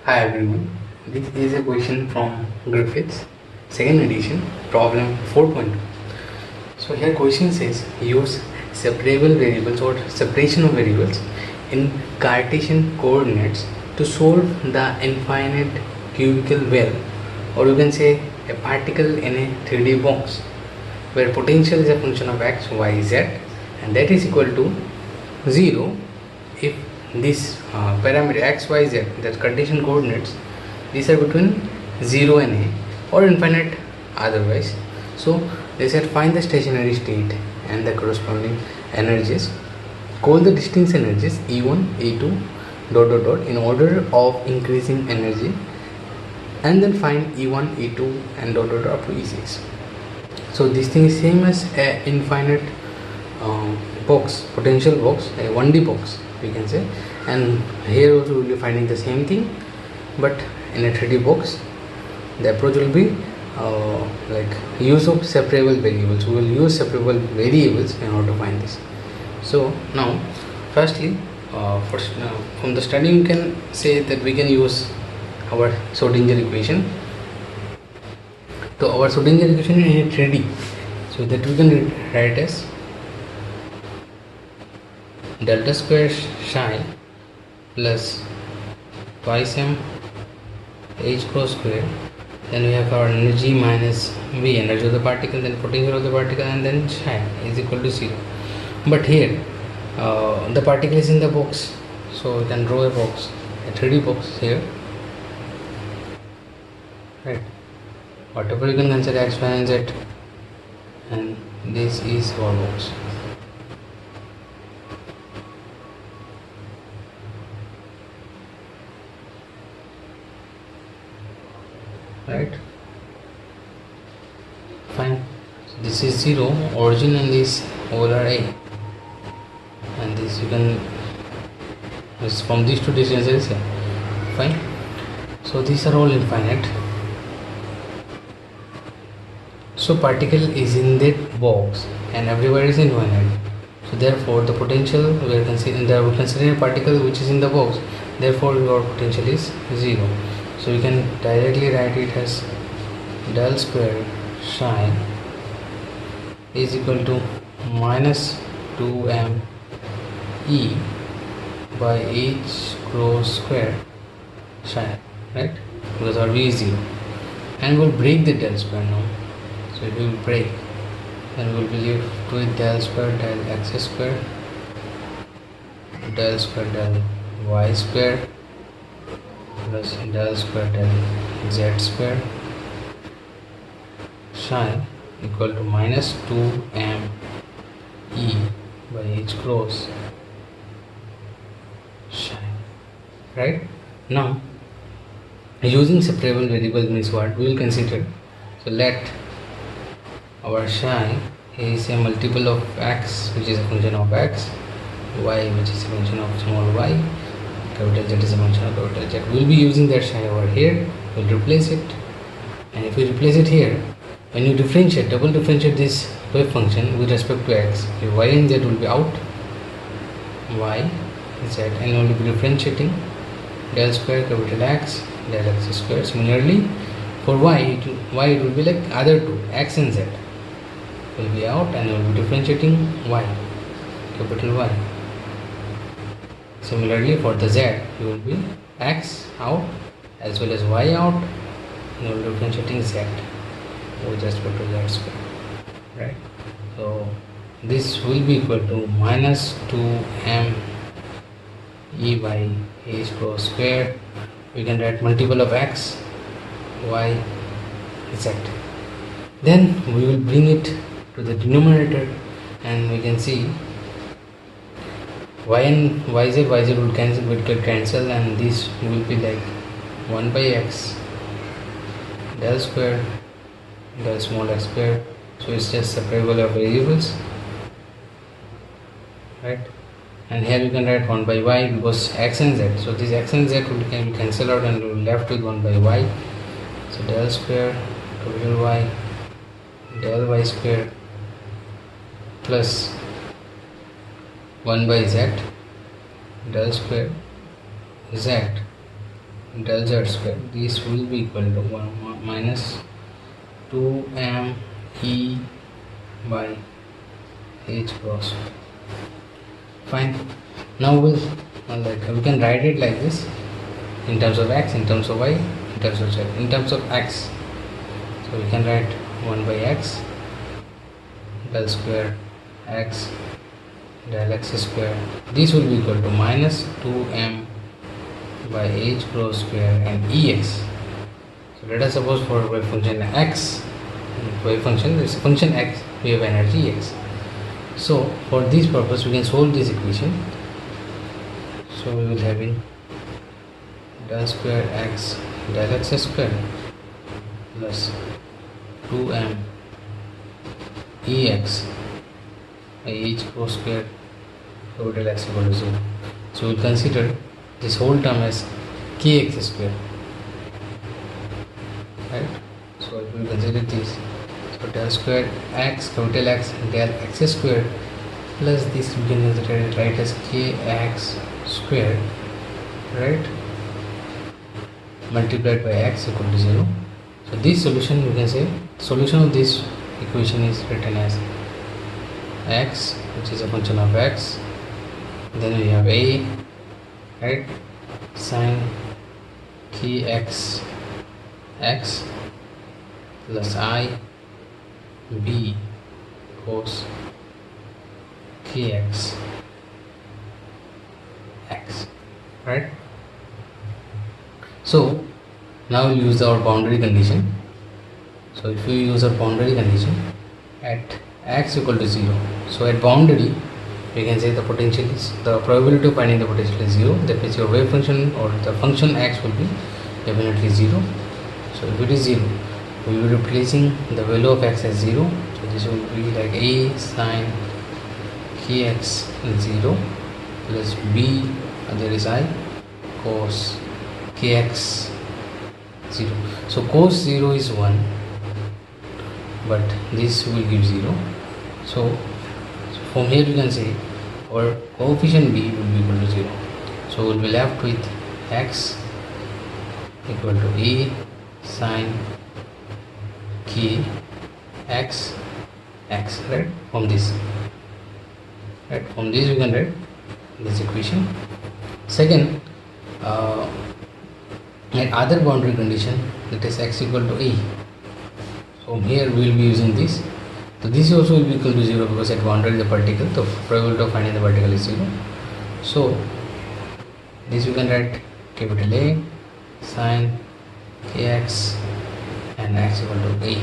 Hi everyone, this is a question from Griffiths, second edition, problem 4.2. So here question says use separable variables or separation of variables in Cartesian coordinates to solve the infinite cubical well, or you can say a particle in a 3D box where potential is a function of x, y, z, and that is equal to 0 if this parameter x, y, z, that Cartesian coordinates, these are between 0 and a or infinite otherwise. So they said find the stationary state and the corresponding energies, call the distinct energies E1, E2 dot dot dot in order of increasing energy, and then find E1, E2 and dot dot dot up to E6. So this thing is same as a infinite box, potential box, a 1D box we can say, and here also we will be finding the same thing, but in a 3D box. The approach will be like use of separable variables. We will use separable variables in order to find this. So now firstly from the study you can say that we can use our Schrodinger equation. So our Schrodinger equation in 3D, so that we can write as delta square psi plus twice m h cross square, then we have our energy minus v, energy of the particle, then potential of the particle, and then psi is equal to 0. But here the particle is in the box, so we can draw a box, a 3D box here, right? Whatever you can consider x, y and z, and this is our box. Right, fine. So this is 0, origin, and this all are a, and this you can, this from these two distances, fine. So these are all infinite. So particle is in that box and everywhere is infinite, so therefore the potential we are considering a particle which is in the box, therefore your potential is 0. So you can directly write it as del square psi is equal to minus 2m e by h cross square psi, right? Because our v is 0, and we'll break the del square now. So it will break, then we will be left with del square del x square, del square del y square plus del square del z square psi equal to minus 2m e by h cross psi, right? Now using separable variables means what we will consider. So let our psi is a multiple of x, which is a function of x, y, which is a function of small y, capital Z is a function of capital Z. We will be using that psi over here. We will replace it, and if we replace it here, when you differentiate, double differentiate this wave function with respect to x, your y and z will be out, y, z, and we will be differentiating del square capital X del x square. Similarly for y it will be like other two, x and z will be out, and we will be differentiating y, capital Y. Similarly for the z, you will be x out as well as y out, and you will be differentiating z with respect to z square, right? So this will be equal to minus 2m e by h cross square. We can write multiple of x, y, z. Then we will bring it to the denominator, and we can see y and yz will cancel, and this will be like 1 by x del square del small x square. So it's just separable of variables, right? And here you can write 1 by y because x and z, so this x and z can be cancelled out, and we will left with 1 by y. So del square capital Y del y square plus 1 by z del square z del z square, this will be equal to 1 minus 2m e by h cross. Fine. Now we can write it like this in terms of x, in terms of y, in terms of z. In terms of x, so we can write 1 by x del square x del x square. This will be equal to minus 2m by h cross square and ex. So let us suppose for wave function x, wave function, this function x, we have energy x. So for this purpose we can solve this equation. So we will having del square x del x square plus 2m ex by h cross square over del x equal to 0. So we will consider this whole term as kx square, right? So if we consider this, so del square x capital X del x square plus this we can consider it right as kx square, right, multiplied by x equal to 0. So this solution, you can say solution of this equation is written as x, which is a function of x, then we have a, right, sine kx x plus I b cos kx x, right? So now we'll use our boundary condition. So if we use a boundary condition at x equal to 0, so at boundary we can say the potential is, the probability of finding the potential is 0. That means your wave function or the function x will be definitely 0. So if it is 0, we will be replacing the value of x as 0. So this will be like a sine kx is 0 plus b, there is I cos kx 0. So cos 0 is 1, but this will give 0. So from here you can say our coefficient b will be equal to 0. So we'll be left with x equal to a sine k x x, right? From this, right, from this we can write this equation. Second, at other boundary condition, that is x equal to a, so here we will be using this. So this also will be equal to 0 because at boundary the particle, the probability of finding the particle is 0. So this we can write capital A sine kx and x equal to a,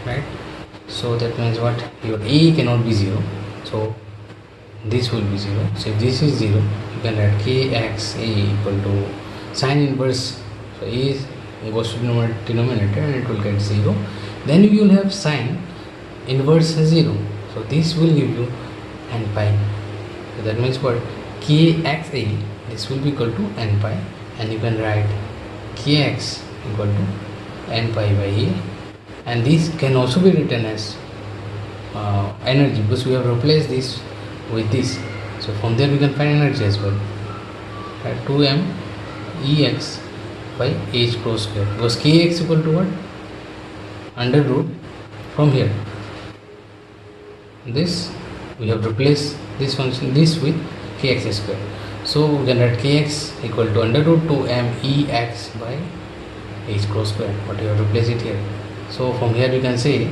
right? So that means what, your a cannot be 0, so this will be 0. So if this is 0, you can write kx a equal to sine inverse, so a goes to denominator and it will get 0. Then you will have sine inverse 0, so this will give you n pi. So that means what, kxa, this will be equal to n pi, and you can write kx equal to n pi by a, and this can also be written as energy because we have replaced this with this. So from there we can find energy as well, right? 2m ex by h cross square, because kx equal to what, under root, from here this we have replaced this function, this with kx square. So we can write kx equal to under root 2m ex by h cross square, but you have to replace it here. So from here we can say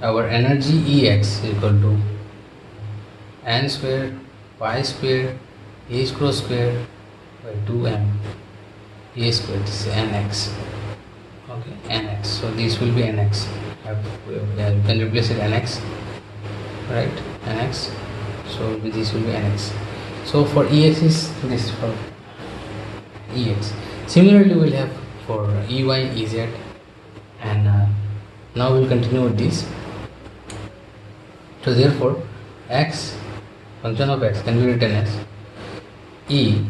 our energy ex is equal to n square pi square h cross square by 2m a square, this is nx. Okay, nx, so this will be nx. You can replace it nx, right, nx. So this will be nx. So for ex is this, for ex. Similarly we will have for ey, ez, and now we will continue with this. So therefore x, function of x, can be written as e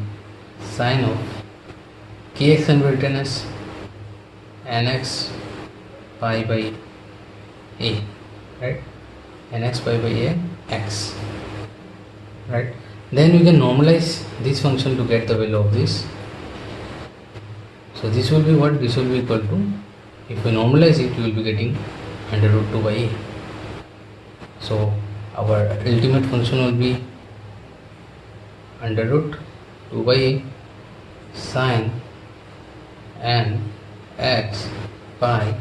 sine of kx can be written as nx pi by a, right, nx pi by a x, right? Then we can normalize this function to get the value of this. So this will be what? This will be equal to, if we normalize it, we will be getting under root 2 by a. So our ultimate function will be under root 2 by a sine n x pi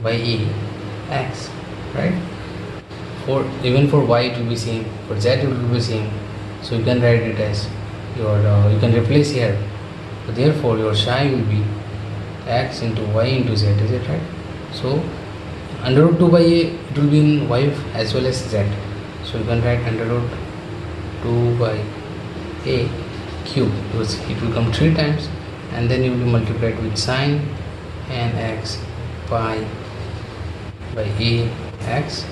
by a x, right? For even for y it will be same, for z it will be same. So you can write it as your you can replace here. So therefore your psi will be x into y into z, is it right? So under root 2 by a, it will be in y as well as z. So you can write under root 2 by a cube, because it will come 3 times, and then you will be multiplied with sine n x pi by a x.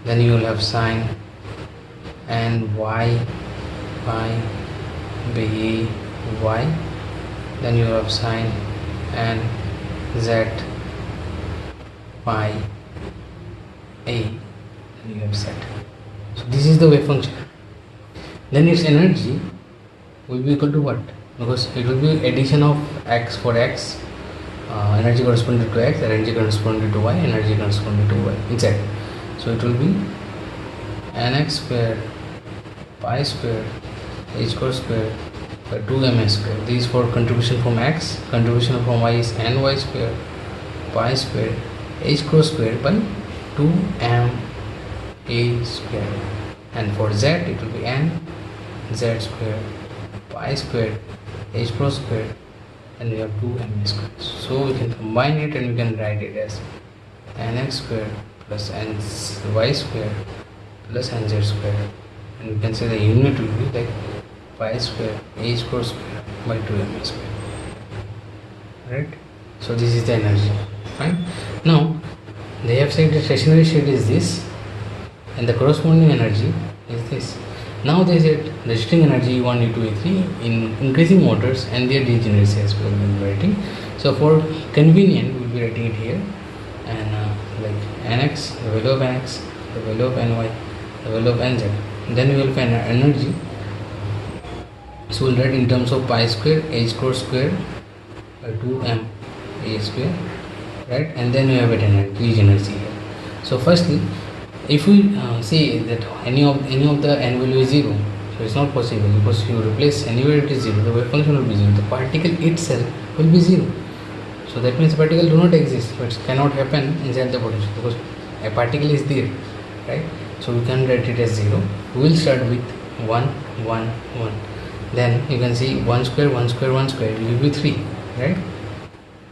Then you will have sine n y pi by a y. Then you have sine n z pi a, and you have z. So this is the wave function. Then its energy will be equal to what? Because it will be addition of x for x, energy corresponding to x, energy corresponding to y, energy corresponding to y, z. So it will be nx square pi square h square by 2m square. This is for contribution from x, contribution from y is ny square pi square h square by 2m a square, and for z it will be n z square pi square h square, and we have 2m square. So we can combine it and we can write it as nx square plus ny square plus nz square, and we can say the unit will be like pi square h square by 2m square, right? So this is the energy, fine. Now they have said the stationary state is this and the corresponding energy is this. Now they said resisting energy E1, E2, E3 in increasing motors and their degeneracy as well will be writing. So for convenient we will be writing it here, and like nx, the value of nx, the value of ny, the value of nz. Then we will find energy. So we'll write in terms of pi square h square by 2m a square, right? And then we have it energy here. So firstly, if we say that any of the n value is 0, so it's not possible, because if you replace anywhere it is 0, the wave function will be 0, the particle itself will be 0. So that means particle do not exist, but it cannot happen inside the potential because a particle is there, right? So we can write it as 0. We will start with 1 1 1. Then you can see 1 square 1 square 1 square will be 3, right?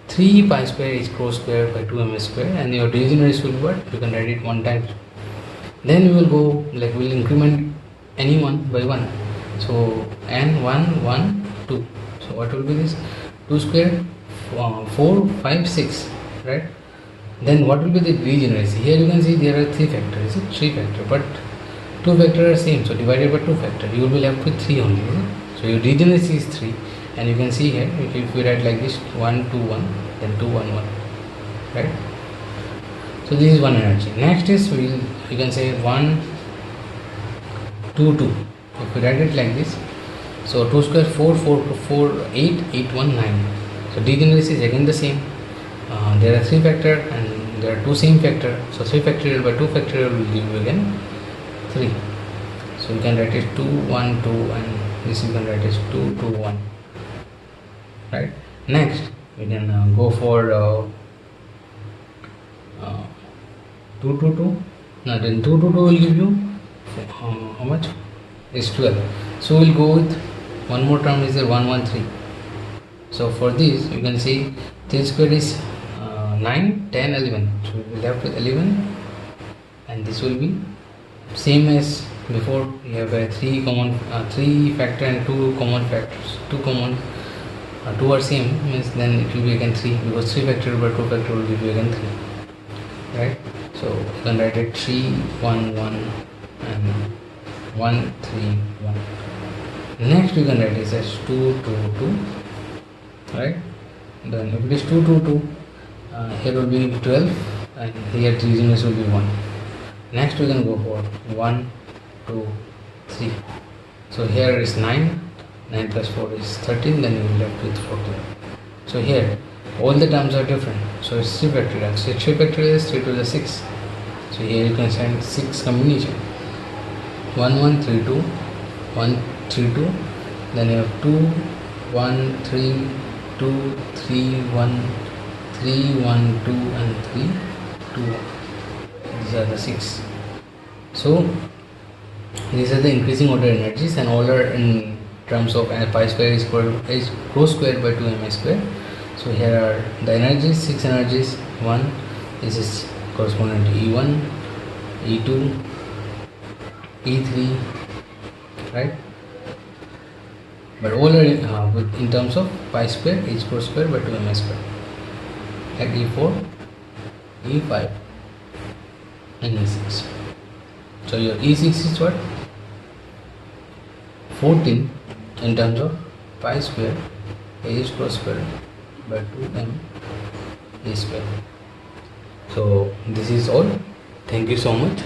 3 pi square h square by 2m square, and your degeneracy will be what? You can write it 1 time. Then we will go, like we will increment any one by 1. So n 1 1 2. So what will be this? 2 square 4 5 6, right? Then what will be the degeneracy? Here you can see there are 3 factors, is it? 3 factor, but 2 factor are same, so divided by 2 factor you will be left with 3 only, is it? So your degeneracy is 3, and you can see here if we write like this 1 2 1, then 2 1 1, right? So this is one energy. Next is you can say 1 2 2. If we write it like this, so 2 square 4 4 4 8 8 1 9. So degeneracy is again the same. There are 3 factor and there are 2 same factor. So 3 factorial by 2 factorial will give you again 3. So you can write it 2 1 2, and this you can write as 2 2 1, right? Next we can go for 2 2 2. Now then 2 2 2 will give you how much? Is 12. So we'll go with one more term, is there 1 1 3. So for this you can see 3 square is 9 10 11. So we will left with 11, and this will be same as before. We have a 3 common 3 factor and 2 common factors. 2 are same, means then it will be again 3, because 3 factorial by 2 factorial will give you again 3, right? So you can write it 3 1 1 and 1 3 1. Next we can write this as 2 2 2, right? Then if it is 2 2 2, here will be 12, and here degeneracy will be 1. Next we can go for 1 2 3. So here is 9, 9 plus 4 is 13, then you will left with 14. So here all the terms are different, so it's 3 factorial. So 3 factorial is 3 to the 6. So here you can send 6 combination, 1 1 3 2, 1 3 2, then you have 2 1 3 2 3 1 3 1 2 and 3 2 1. These are the 6. So these are the increasing order energies, and all are in terms of pi square is rho square by 2 mi square. So here are the energies, 6 energies. 1, this is corresponding to E1, E2, E3, right? But all are in terms of pi square h core square by 2 mi square at E4, E5 and E6. So your E6 is what? 14 in terms of pi square h core square by 2m a square. So this is all. Thank you so much.